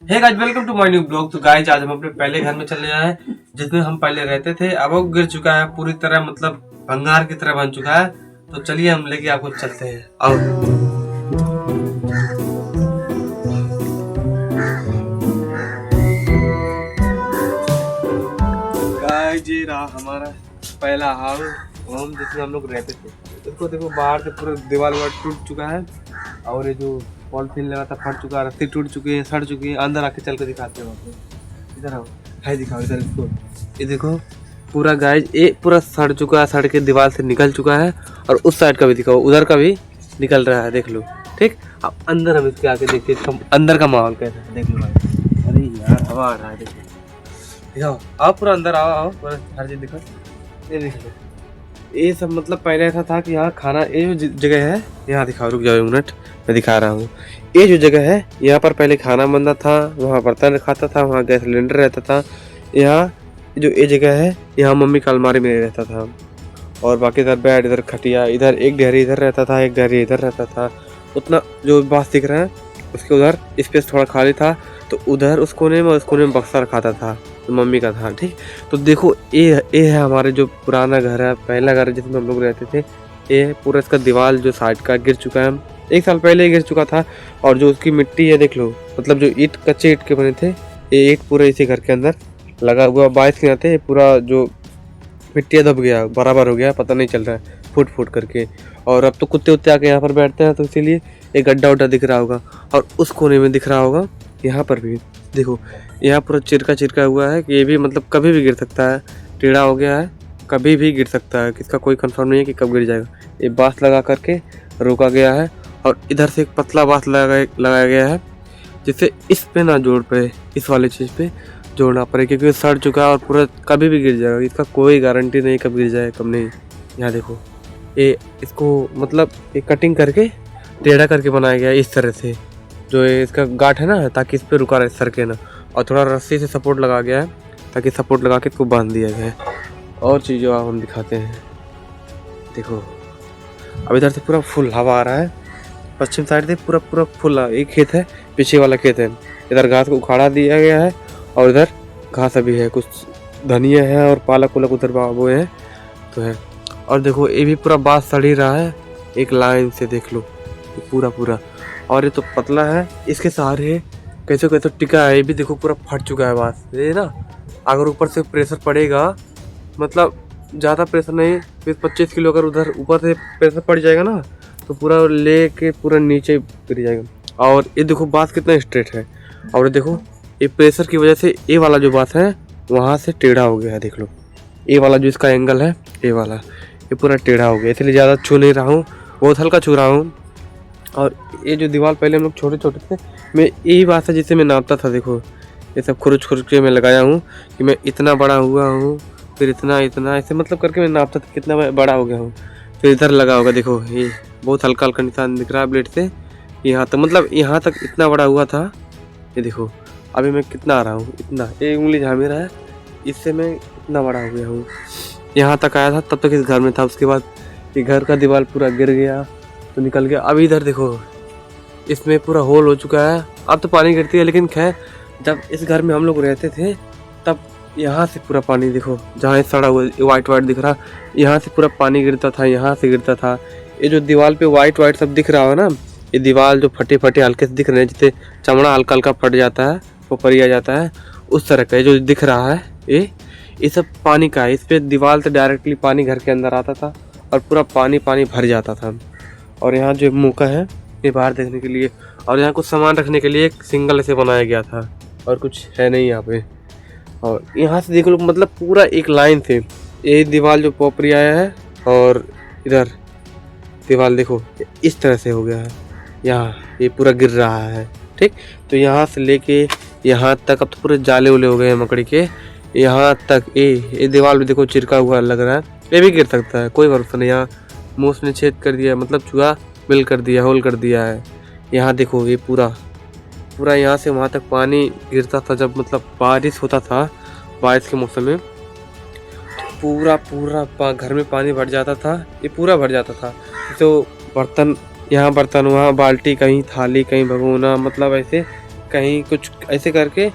Hey guys, welcome to my new blog. तो guys, आज हम अपने पहले घर में चले आए हैं जिसमें हम पहले रहते थे। अब वो गिर चुका है पूरी तरह, मतलब भंगार की तरह बन चुका है। तो चलिए हम लेके आपको चलते हैं। आओ। गाइस, ये रहा हमारा पहला हाल होम जिसमें हम लोग रहते थे। इसको देखो, बाहर से पूरा दीवार टूट चुका है और ये जो पॉलिथीन लगा था फट चुका है, रस्सी टूट चुकी है, सड़ चुकी है। अंदर आके चल के दिखाते हैं आपको। इधर आओ, है दिखाओ इधर इसको। ये देखो पूरा गाइस, ये पूरा सड़ चुका है, सड़ के दीवार से निकल चुका है। और उस साइड का भी दिखाओ, उधर का भी निकल रहा है, देख लो। ठीक, अब अंदर हम इसके आके देखते हैं अंदर का माहौल कैसा है, देख लो भाई। अरे यार, हवा आ रहा है, देखो दिखाओ। आओ पूरा अंदर आओ, आओ पूरा हर चीज दिखाओ। ये देख लो, ये सब मतलब पहले ऐसा था कि यहाँ खाना, ये जो जगह है यहाँ दिखाओ, रुक जाओ 1 मिनट मैं दिखा रहा हूँ। ये जो जगह है यहाँ पर पहले खाना बनता था, वहाँ बर्तन रखाता था, वहाँ गैस सिलेंडर रहता था। यहाँ जो ये जगह है यहाँ मम्मी का अलमारी में रहता था। और बाकी इधर बेड, इधर खटिया, इधर एक डेहरी इधर रहता था, एक डेहरी इधर रहता था। उतना जो बास दिख रहा है उसके उधर स्पेस थोड़ा खाली था, तो उधर उस कोने में बक्सा रखाता था, तो मम्मी का था। ठीक, तो देखो ये है हमारे जो पुराना घर है, पहला घर जिसमें हम लोग रहते थे। ये पूरा इसका दीवार जो साइड का गिर चुका है, 1 साल पहले ही गिर चुका था। और जो उसकी मिट्टी है देख लो, मतलब जो ईंट, कच्चे ईंट के बने थे, ये ईंट पूरे इसी घर के अंदर लगा हुआ। बारिश के आते पूरा जो मिट्टी दब गया, बराबर हो गया, पता नहीं चल रहा है, फुट फुट करके। और अब तो कुत्ते उत्ते आके यहाँ पर बैठते हैं, तो इसीलिए एक गड्ढा उड्ढा दिख रहा होगा। और उस कोने में दिख रहा होगा, यहाँ पर भी देखो, यहाँ पूरा चिरका हुआ है कि ये भी मतलब कभी भी गिर सकता है, टेढ़ा हो गया है, कभी भी गिर सकता है, किसका कोई कंफर्म नहीं है कि कब गिर जाएगा। ये बांस लगा करके रोका गया है, और इधर से एक पतला बांस लगाया गया है जिससे इस पे ना जोड़ पड़े, इस वाले चीज़ पे जोड़ना पड़े, क्योंकि सड़ चुका है और पूरा कभी भी गिर जाएगा, इसका कोई गारंटी नहीं कब गिर जाए कब नहीं। यहाँ देखो, ये इसको मतलब ये कटिंग करके टेढ़ा करके बनाया गया है इस तरह से, जो ये इसका गांठ है ना, ताकि इस पर रुका रहे, सरके ना। और थोड़ा रस्सी से सपोर्ट लगा गया है, ताकि सपोर्ट लगा के इसको बांध दिया गया है। और चीज़ों आप हम दिखाते हैं, देखो अब इधर से पूरा फुल हवा आ रहा है, पश्चिम साइड से पूरा पूरा फुल। एक खेत है, पीछे वाला खेत है, इधर घास को उखाड़ा दिया गया है, और इधर घास अभी है, कुछ धनिया है और पालक उलक उधर वो है तो है। और देखो ये भी पूरा बांस सड़ ही रहा है, एक लाइन से देख लो पूरा पूरा। और ये तो पतला है, इसके सहारे कैसे कैसे टिका है। ये भी देखो पूरा फट चुका है बांस, ये ना अगर ऊपर से प्रेशर पड़ेगा, मतलब ज़्यादा प्रेशर नहीं, 20-25 किलो अगर उधर ऊपर से प्रेशर पड़ जाएगा ना, तो पूरा लेके पूरा नीचे गिर जाएगा। और ये देखो बांस कितना स्ट्रेट है, और देखो ये प्रेशर की वजह से ये वाला जो बांस है वहाँ से टेढ़ा हो गया है, देख लो। ये वाला जो इसका एंगल है, ये वाला, ये पूरा टेढ़ा हो गया, इसलिए ज़्यादा छू नहीं रहा हूँ, बहुत हल्का छू रहा हूँ। और ये जो दीवार पहले हम लोग छोटे छोटे थे, मैं यही बात है जिससे मैं नापता था, देखो ये सब खुरुच खुरुच के मैं लगाया हूँ कि मैं इतना बड़ा हुआ हूँ, फिर इतना इतना ऐसे मतलब करके मैं नापता था कितना मैं बड़ा हो गया हूँ। फिर इधर लगा होगा, देखो ये बहुत हल्का हल्का निशान दिख रहा है ब्लेड से, यहाँ तक मतलब यहाँ तक इतना बड़ा हुआ था। ये देखो अभी मैं कितना आ रहा हूँ, इतना, एक उंगली जहाँ मेरा है इससे मैं इतना बड़ा हो गया हूँ, यहाँ तक आया था, तब तक इस घर में था। उसके बाद ये घर का दीवार पूरा गिर गया तो निकल गया। अभी इधर देखो इसमें पूरा होल हो चुका है, अब तो पानी गिरती है, लेकिन खैर जब इस घर में हम लोग रहते थे तब यहाँ से पूरा पानी, देखो जहाँ सड़ा हुआ वाइट वाइट दिख रहा, यहाँ से पूरा पानी गिरता था, यहाँ से गिरता था। ये जो दीवार पे वाइट वाइट सब दिख रहा है ना, ये दीवार जो फटे फटे हल्के से दिख रहे हैं, जिससे चमड़ा हल्का हल्का फट जाता है, वो परिया जाता है, उस तरह का जो दिख रहा है ये सब पानी का है। इस पर दीवार से डायरेक्टली पानी घर के अंदर आता था और पूरा पानी पानी भर जाता था। और यहाँ जो मौका है ये बाहर देखने के लिए, और यहाँ कुछ सामान रखने के लिए एक सिंगल से बनाया गया था, और कुछ है नहीं यहाँ पे। और यहाँ से देख लो, मतलब पूरा एक लाइन से ये दीवार जो पोपरी आया है, और इधर दीवार देखो इस तरह से हो गया है, यहाँ ये पूरा गिर रहा है। ठीक, तो यहाँ से लेके यहाँ तक अब तो पूरे जाले उले हो गए हैं मकड़ी के, यहाँ तक ये दीवार भी देखो चिरका हुआ लग रहा है, ये भी गिर सकता है, कोई भरोसा नहीं। यहाँ मूस ने छेद कर दिया, मतलब चूहा बिल कर दिया, होल कर दिया है। यहाँ देखो ये पूरा पूरा यहाँ से वहाँ तक पानी गिरता था, जब मतलब बारिश होता था, बारिश के मौसम में पूरा पूरा घर में पानी भर जाता था, ये पूरा भर जाता था। तो बर्तन, यहाँ बर्तन, वहाँ बाल्टी, कहीं थाली, कहीं भगोना, मतलब ऐसे कहीं कुछ ऐसे करके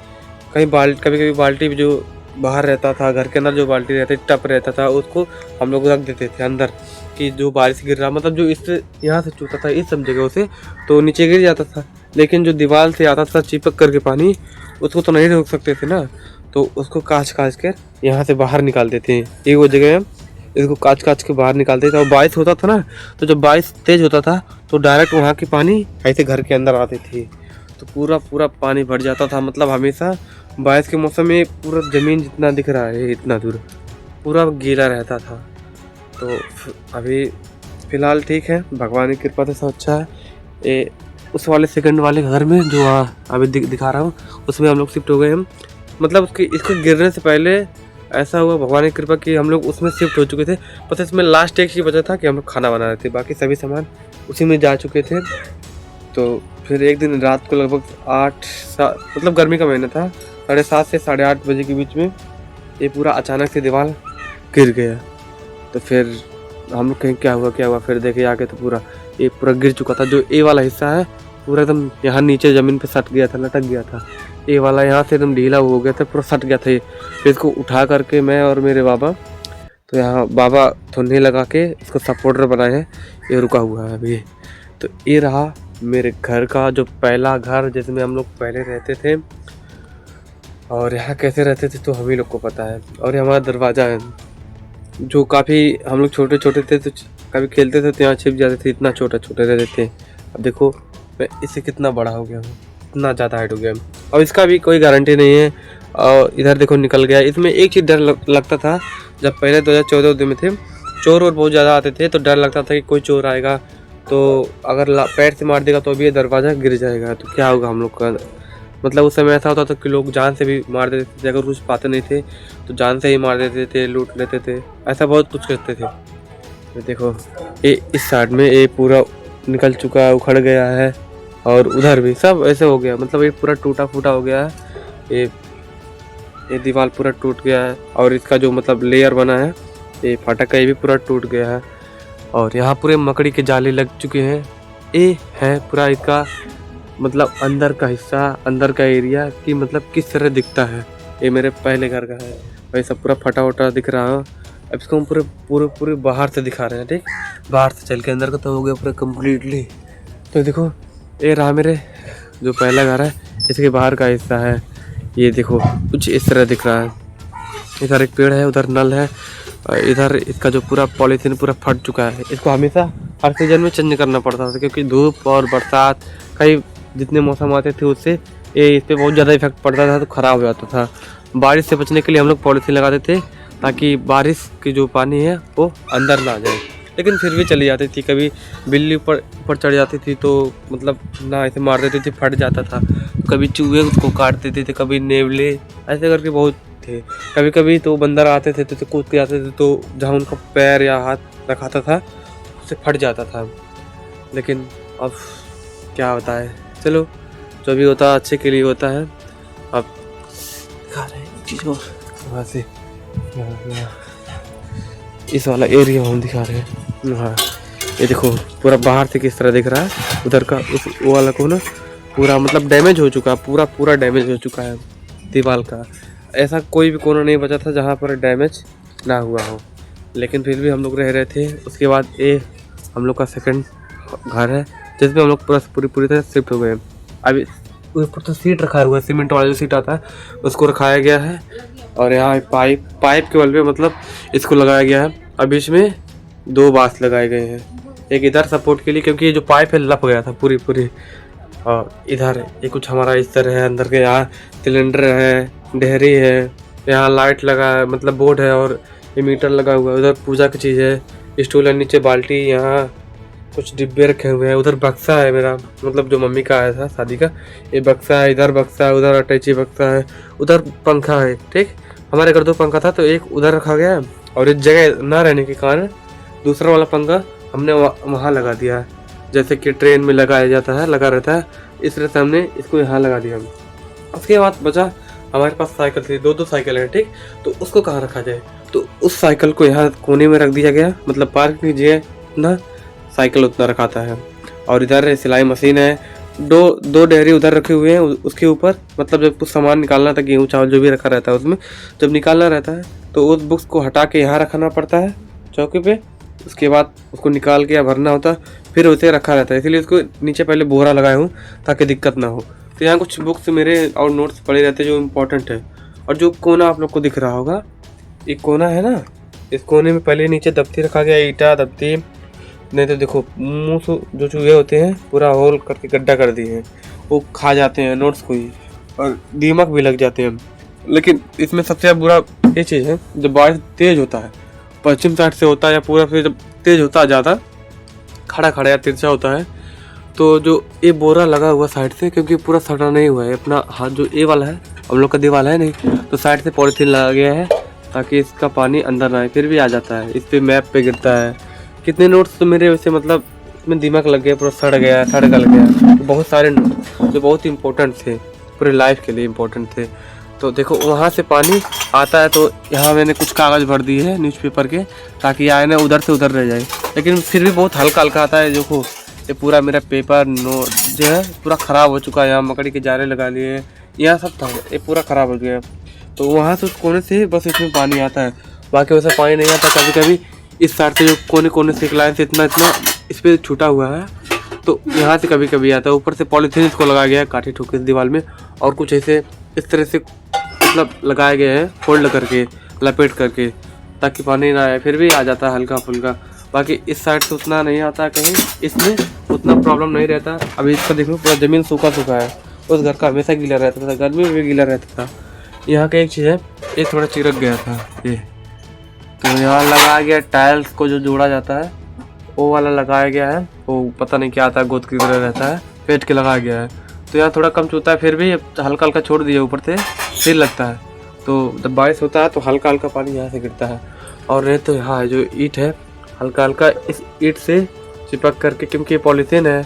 कहीं कभी कभी बाल्टी जो बाहर रहता था, घर के अंदर जो बाल्टी रहती टप रहता था, उसको हम लोग रख देते थे अंदर कि जो बारिश गिर रहा, मतलब जो इस यहाँ से चूता था इस सब जगह से, तो नीचे गिर जाता था। लेकिन जो दीवार से आता था चिपक करके पानी, उसको तो नहीं रोक सकते थे ना, तो उसको काच कर यहाँ से बाहर निकाल देते हैं। एक वो जगह है, इसको काच के बाहर निकालते थे। और बारिश होता था ना, तो जब बारिश तेज होता था तो डायरेक्ट वहाँ की पानी ऐसे घर के अंदर आती थी, तो पूरा पानी भर जाता था। मतलब हमेशा बारिश के मौसम में पूरा ज़मीन जितना दिख रहा है इतना दूर पूरा गीला रहता था। तो अभी फ़िलहाल ठीक है, भगवान की कृपा से सब अच्छा है। उस वाले सेकंड वाले घर में जो अभी दिखा रहा हूँ, उसमें हम लोग शिफ्ट हो गए हम। मतलब इसको गिरने से पहले ऐसा हुआ भगवान की कृपा कि हम लोग उसमें शिफ्ट हो चुके थे। बस इसमें लास्ट एक ही बचा था कि हम लोग खाना बना रहे थे, बाकी सभी सामान उसी में जा चुके थे। तो फिर एक दिन रात को लगभग 8 मतलब गर्मी का महीना था, 7:30 से 8:30 बजे के बीच में ये पूरा अचानक से दीवार गिर गया। तो फिर हम लोग कहीं क्या हुआ, फिर देखे आके तो पूरा गिर चुका था। जो ए वाला हिस्सा है पूरा एकदम यहाँ नीचे ज़मीन पे सट गया था, लटक गया था। ए वाला यहाँ से एकदम ढीला हो गया था, पूरा सट गया था ये। फिर इसको उठा करके मैं और मेरे बाबा, तो यहाँ बाबा थोड़े लगा के इसको सपोर्टर बनाए हैं, ये रुका हुआ है अभी। तो ये रहा मेरे घर का जो पहला घर जिसमें हम लोग पहले रहते थे। और यहाँ कैसे रहते थे तो हम ही लोग को पता है। और ये हमारा दरवाज़ा है, जो काफ़ी हम लोग छोटे छोटे थे तो कभी खेलते थे तो यहाँ छिप जाते थे, इतना छोटे रहते थे। अब देखो मैं इससे कितना बड़ा हो गया हूँ, इतना ज़्यादा हाइट हो गया। और इसका भी कोई गारंटी नहीं है। और इधर देखो निकल गया। इसमें एक चीज़ डर लगता था, जब पहले 2014 में थे, चोर और बहुत ज़्यादा आते थे, तो डर लगता था कि कोई चोर आएगा तो अगर पैर से मार देगा तो भी ये दरवाज़ा गिर जाएगा, तो क्या होगा हम लोग का। मतलब उस समय ऐसा होता था कि लोग जान से भी मार देते थे, अगर कुछ पाते नहीं थे तो जान से ही मार देते थे, लूट लेते थे, ऐसा बहुत कुछ करते थे। तो देखो ये इस साइड में ये पूरा निकल चुका है, उखड़ गया है। और उधर भी सब ऐसे हो गया, मतलब ये पूरा टूटा फूटा हो गया है। ये दीवार पूरा टूट गया है। और इसका जो मतलब लेयर बना है ये फाटक का, ये भी पूरा टूट गया है। और यहाँ पूरे मकड़ी के जाले लग चुके हैं। ये है पूरा इसका मतलब अंदर का हिस्सा, अंदर का एरिया कि मतलब किस तरह दिखता है। ये मेरे पहले घर का है, वही सब पूरा फटा वटा दिख रहा है। अब इसको हम पूरे बाहर से दिखा रहे हैं, ठीक, बाहर से चल के अंदर का तो हो गया पूरा कम्प्लीटली। तो देखो ये रहा मेरे जो पहला घर है, इसके बाहर का हिस्सा है। ये देखो कुछ इस तरह दिख रहा है। इधर एक पेड़ है, उधर नल है, इधर इसका जो पूरा पॉलीथीन पूरा फट चुका है। इसको हमेशा हर सीजन में चेंज करना पड़ता था, क्योंकि धूप और बरसात कई जितने मौसम आते थे उससे ये इस पर बहुत ज़्यादा इफेक्ट पड़ता था, तो ख़राब हो जाता था। बारिश से बचने के लिए हम लोग पॉलीथीन लगा देते ताकि बारिश की जो पानी है वो अंदर ना जाए। लेकिन फिर भी चली जाती थी, कभी बिल्ली ऊपर चढ़ जाती थी तो मतलब ना ऐसे मार देती थी, फट जाता था। कभी चूहे उसको काट देते थे, कभी नेवले, ऐसे करके बहुत थे। कभी कभी तो बंदर आते थे तो कूद के आते थे, तो जहाँ उनका पैर या हाथ रखाता था उससे फट जाता था। लेकिन अब क्या होता है, चलो जो भी होता है अच्छे के लिए होता है। अब दिखा रहे हैं चीज़ को वहाँ से, इस वाला एरिया हम दिखा रहे हैं। हाँ ये देखो पूरा बाहर से किस तरह दिख रहा है, उधर का उस वो वाला को ना पूरा मतलब डैमेज हो चुका, पूरा डैमेज हो चुका है दीवार का। ऐसा कोई भी कोना नहीं बचा था जहाँ पर डैमेज ना हुआ हो, लेकिन फिर भी हम लोग रह रहे थे। उसके बाद ये हम लोग का सेकंड घर है जिसमें हम लोग पूरी तरह शिफ्ट हो गए। अभी ऊपर तो सीट रखा हुआ है, सीमेंट वाला जो सीट आता है उसको रखाया गया है। और यहाँ पाइप के बल पे मतलब इसको लगाया गया है। और बीच में 2 बांस लगाए गए हैं, एक इधर सपोर्ट के लिए क्योंकि ये जो पाइप है लप गया था पूरी। और इधर ये कुछ हमारा इस तरह है, अंदर के यहाँ सिलेंडर है, डेहरी है, यहाँ लाइट लगा है, मतलब बोर्ड है, और ये मीटर लगा हुआ है। उधर पूजा की चीज़ है, स्टूल है, नीचे बाल्टी, यहाँ कुछ डिब्बे रखे हुए हैं। उधर बक्सा है मेरा, मतलब जो मम्मी का आया था शादी का, ये बक्सा है, इधर बक्सा है, उधर अटैची बक्सा है, उधर पंखा है। ठीक, हमारे घर 2 पंखा था तो एक उधर रखा गया है, और एक जगह ना रहने के कारण दूसरा वाला पंखा हमने वहाँ लगा दिया है, जैसे कि ट्रेन में लगाया जाता है, लगा रहता है, इस तरह से हमने इसको यहाँ लगा दिया। उसके बाद बचा हमारे पास साइकिल थी, 2 साइकिल है, ठीक, तो उसको कहाँ रखा जाए, तो उस साइकिल को यहाँ कोने में रख दिया गया, मतलब पार्क कीजिए ना, साइकिल उतना रखाता है। और इधर सिलाई मशीन है, दो दो डेहरी उधर रखे हुए हैं उसके ऊपर, मतलब जब कुछ सामान निकालना था, गेहूँ चावल जो भी रखा रहता है उसमें, जब निकालना रहता है तो उस बुक्स को हटा के यहाँ रखना पड़ता है चौकी पे। उसके बाद उसको निकाल के या भरना होता है, फिर उसे रखा रहता है, इसलिए उसको नीचे पहले बोरा लगाया हूँ ताकि दिक्कत ना हो। तो यहाँ कुछ बुक्स मेरे और नोट्स पड़े रहते हैं जो इम्पोर्टेंट है। और जो कोना आप लोग को दिख रहा होगा, एक कोना है ना, इस कोने में पहले नीचे दफ्ती रखा गया, ईटा दफ्ती, नहीं तो देखो मुँह से जो चूहे होते हैं पूरा होल करके गड्ढा कर दिए हैं, वो खा जाते हैं नोट्स को ही और दीमक भी लग जाते हैं। लेकिन इसमें सबसे बुरा ये चीज़ है, जब बारिश तेज़ होता है, पश्चिम साइड से होता है या पूरा फिर जब तेज़ होता है ज़्यादा खड़ा खड़ा या तिरछा होता है, तो जो ये बोरा लगा हुआ साइड से, क्योंकि पूरा सटा नहीं हुआ है अपना हाथ, जो ए वाला है हम लोग का दीवार है नहीं, तो साइड से पॉलीथीन लगा गया है ताकि इसका पानी अंदर ना आए, फिर भी आ जाता है। इस पर मैप पे गिरता है। कितने नोट्स तो मेरे वैसे मतलब इसमें दिमाग लग गया, पूरा सड़ गया, सड़ गल गया। तो बहुत सारे जो बहुत इंपॉर्टेंट थे, पूरे लाइफ के लिए इम्पोर्टेंट थे। तो देखो वहाँ से पानी आता है, तो यहाँ मैंने कुछ कागज़ भर दिए है न्यूज़पेपर के, ताकि आए ना उधर से उधर रह जाए, लेकिन फिर भी बहुत हल्का हल्का आता है। देखो ये पूरा मेरा पेपर नोट जो है पूरा ख़राब हो चुका है, यहाँ मकड़ी के जाले लगा लिए, यहाँ सब था, ये पूरा ख़राब हो गया। तो वहाँ से उस कोने से बस इसमें पानी आता है, बाकी वैसा पानी नहीं आता। कभी कभी इस साइड से जो कोने कोने से एक लाइन से इतना इतना इस पर छूटा हुआ है, तो यहाँ से कभी कभी आता है। ऊपर से पॉलीथीन इसको लगाया गया है काठी ठोक के दीवार में, और कुछ ऐसे इस तरह से मतलब लगाए गए हैं फोल्ड करके, लपेट करके, ताकि पानी ना आए, फिर भी आ जाता है हल्का फुल्का। बाकी इस साइड से उतना नहीं आता है, कहीं इसमें उतना प्रॉब्लम नहीं रहता। अभी इसका देखो पूरा ज़मीन सूखा सूखा है, उस घर का हमेशा गीला रहता था, गर्मी में भी गीला रहता था। यहाँ का एक चीज़ है, ये थोड़ा चिरक गया था ये, तो यहाँ लगाया गया टाइल्स को जो जोड़ा जाता है वो वाला लगाया गया है, वो पता नहीं क्या आता है, गोद की तरह रहता है, पेट के लगाया गया है। तो यहाँ थोड़ा कम चूता है, फिर भी हल्का हल्का छोड़ दिया ऊपर से, फिर लगता है। तो जब बारिश होता है तो हल्का हल्का पानी यहाँ से गिरता है। और नहीं तो यहाँ जो ईंट है हल्का हल्का इस ईंट से चिपक करके, क्योंकि पॉलीथीन है,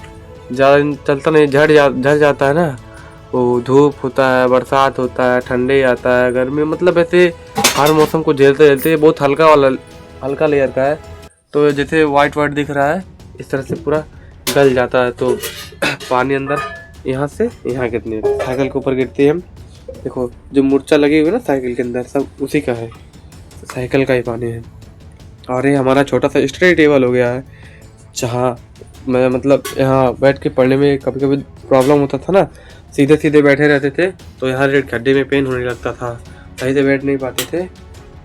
ज़्यादा चलता नहीं, झड़ जाता है ना। वो धूप होता है, बरसात होता है, ठंडे आता है, गर्मी, मतलब ऐसे हर मौसम को झेलते झेलते बहुत हल्का लेयर का है। तो जैसे वाइट दिख रहा है, इस तरह से पूरा गल जाता है। तो पानी अंदर यहाँ से यहाँ गिरने साइकिल के ऊपर गिरती है। देखो जो मूर्छा लगी हुई है ना साइकिल के अंदर, सब उसी का है, साइकिल का ही पानी है। और ये हमारा छोटा सा स्टडी टेबल हो गया है, जहाँ मैं मतलब यहाँ बैठ के पढ़ने में कभी कभी प्रॉब्लम होता था ना, सीधे सीधे बैठे रहते थे तो यहाँ खड्डे में पेन होने लगता था, सही से बैठ नहीं पाते थे।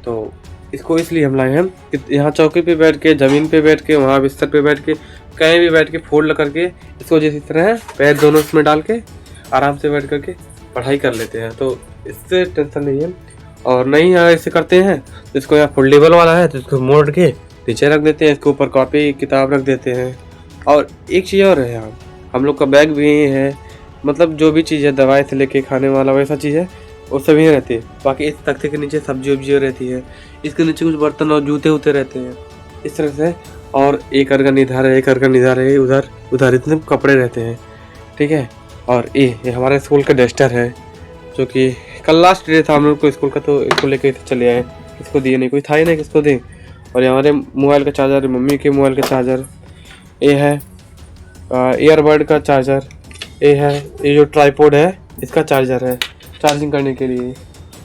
तो इसको इसलिए हम लाए हैं कि यहाँ चौकी पे बैठ के, ज़मीन पे बैठ के, वहाँ बिस्तर पे बैठ के, कहीं भी बैठ के फोल्ड करके इसको जिस तरह है पैर दोनों इसमें डाल के आराम से बैठ करके पढ़ाई कर लेते हैं। तो इससे टेंशन नहीं है। और नहीं यहाँ ऐसे करते हैं तो इसको यहाँ फोल्डेबल वाला है तो इसको मोड़ के नीचे रख देते हैं, इसके ऊपर कॉपी किताब रख देते हैं। और एक चीज़ और है, यहाँ हम लोग का बैग भी है, मतलब जो भी चीज़ है दवाई से लेके खाने वाला वैसा चीज़ है वो सब यहीं रहती है। बाकी इस तख्ते के नीचे सब्जी वब्जी रहती है, इसके नीचे कुछ बर्तन और जूते वूते रहते हैं इस तरह से। और एक अर्गन इधर है, एक अर्गन इधर है, उधर उधर इतने कपड़े रहते हैं, ठीक है। और ये हमारे स्कूल का डस्टर है, जो कि कल लास्ट डे था हम लोग को स्कूल का, तो इसको लेके चले आए, इसको दिए नहीं, कोई था ही नहीं किसको दें। और हमारे मोबाइल का चार्जर, मम्मी के मोबाइल का चार्जर, ये है ईयरबड का चार्जर, ये है, ये जो ट्राईपोड है इसका चार्जर है चार्जिंग करने के लिए।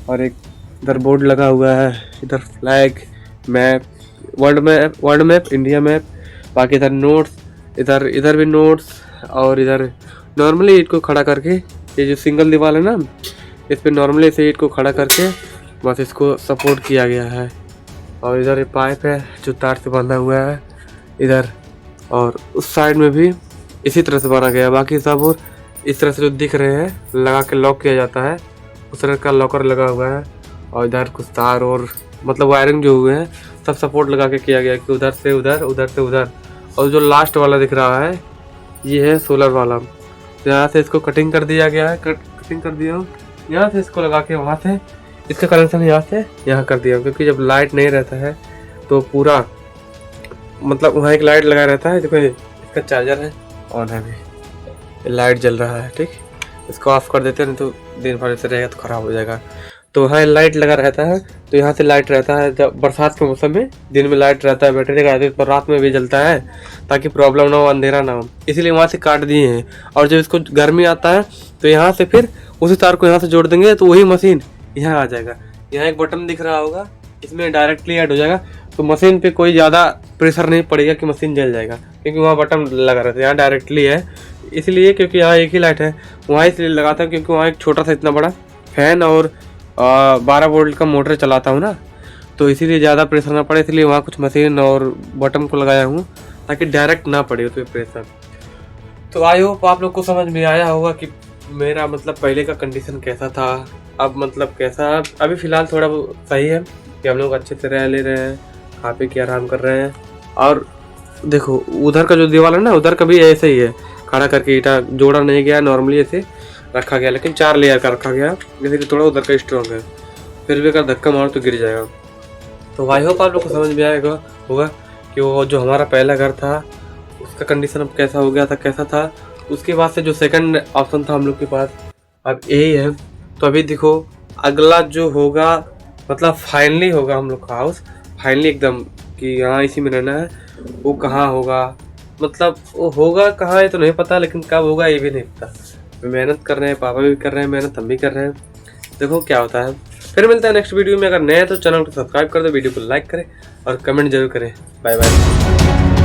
और एक इधर बोर्ड लगा हुआ है, इधर flag, map, world map, India map, बाकी इधर नोट्स, इधर भी नोट्स। और इधर नॉर्मली ईंट को खड़ा करके, ये जो सिंगल दीवार है ना, इस पर नॉर्मली इसे ईंट को खड़ा करके बस इसको सपोर्ट किया गया है। और इधर ये पाइप है जो तार से बंधा हुआ है इधर, और उस साइड में भी इसी तरह से बना गया है। बाकी सब और इस तरह से जो दिख रहे हैं लगा के लॉक किया जाता है, उस तरह का लॉकर लगा हुआ है। और इधर कुछ तार और मतलब वायरिंग जो हुए हैं सब सपोर्ट लगा के किया गया है कि उधर से उधर, उधर से उधर। और जो लास्ट वाला दिख रहा है ये है सोलर वाला, यहाँ से इसको कटिंग कर दिया गया है, कटिंग कर दिया हूँ, यहाँ से इसको लगा के वहाँ से इसका कनेक्शन यहाँ से यहाँ कर दिया, क्योंकि जब लाइट नहीं रहता है तो पूरा मतलब वहाँ एक लाइट लगा रहता है। देखो इसका चार्जर है, ऑन है, अभी लाइट जल रहा है, ठीक। इसको ऑफ कर देते हैं, नहीं तो दिन भर ऐसे रहेगा तो ख़राब हो जाएगा। तो वहाँ लाइट लगा रहता है, तो यहाँ से लाइट रहता है जब बरसात के मौसम में, दिन में लाइट रहता है बैटरी का, पर रात में भी जलता है ताकि प्रॉब्लम ना हो, अंधेरा ना हो, इसीलिए वहाँ से काट दिए हैं। और जब इसको गर्मी आता है तो यहाँ से फिर उसी तार को यहाँ से जोड़ देंगे तो वही मशीन यहाँ आ जाएगा। यहाँ एक बटन दिख रहा होगा, इसमें डायरेक्टली ऐड हो जाएगा, तो मशीन पे कोई ज़्यादा प्रेशर नहीं पड़ेगा कि मशीन जल जाएगा, क्योंकि वहाँ बटन लगा रहता है। यहाँ डायरेक्टली है इसलिए क्योंकि यहाँ एक ही लाइट है, वहाँ इसलिए लगाता हूँ क्योंकि वहाँ एक छोटा सा इतना बड़ा फैन और 12 वोल्ट का मोटर चलाता हूँ ना, तो इसीलिए ज़्यादा प्रेशर ना पड़े, इसलिए वहाँ कुछ मशीन और बटन को लगाया हूँ ताकि डायरेक्ट ना पड़े उस पर प्रेशर। तो आई होप आप लोग को समझ में आया होगा कि मेरा मतलब पहले का कंडीशन कैसा था, अब मतलब कैसा। अभी फ़िलहाल थोड़ा सही है कि हम लोग अच्छे से रह ले रहे हैं, खा पी के आराम कर रहे हैं। और देखो उधर का जो दीवार है ना, उधर का भी ऐसे ही है, खड़ा करके ईटा जोड़ा नहीं गया, नॉर्मली ऐसे रखा गया, लेकिन 4 लेयर का रखा गया, जैसे कि थोड़ा उधर का स्ट्रॉन्ग है, फिर भी अगर धक्का मारो तो गिर जाएगा। तो आई होप आप लोग को समझ में आएगा होगा कि वो जो हमारा पहला घर था उसका कंडीशन अब कैसा हो गया था, कैसा था। उसके बाद से जो सेकंड ऑप्शन था हम लोग के पास अब यही है। तो अभी देखो अगला जो होगा मतलब फाइनली होगा हम लोग का हाउस, फाइनली एकदम कि हाँ इसी में रहना है। वो कहाँ होगा मतलब वो होगा कहाँ है तो नहीं पता, लेकिन कब होगा ये भी नहीं पता। मेहनत कर रहे हैं, पापा भी कर रहे हैं मेहनत, हम भी कर रहे हैं, देखो क्या होता है। फिर मिलता है नेक्स्ट वीडियो में। अगर नए हैं तो चैनल को सब्सक्राइब कर दो, वीडियो को लाइक करें और कमेंट जरूर करें। Bye bye.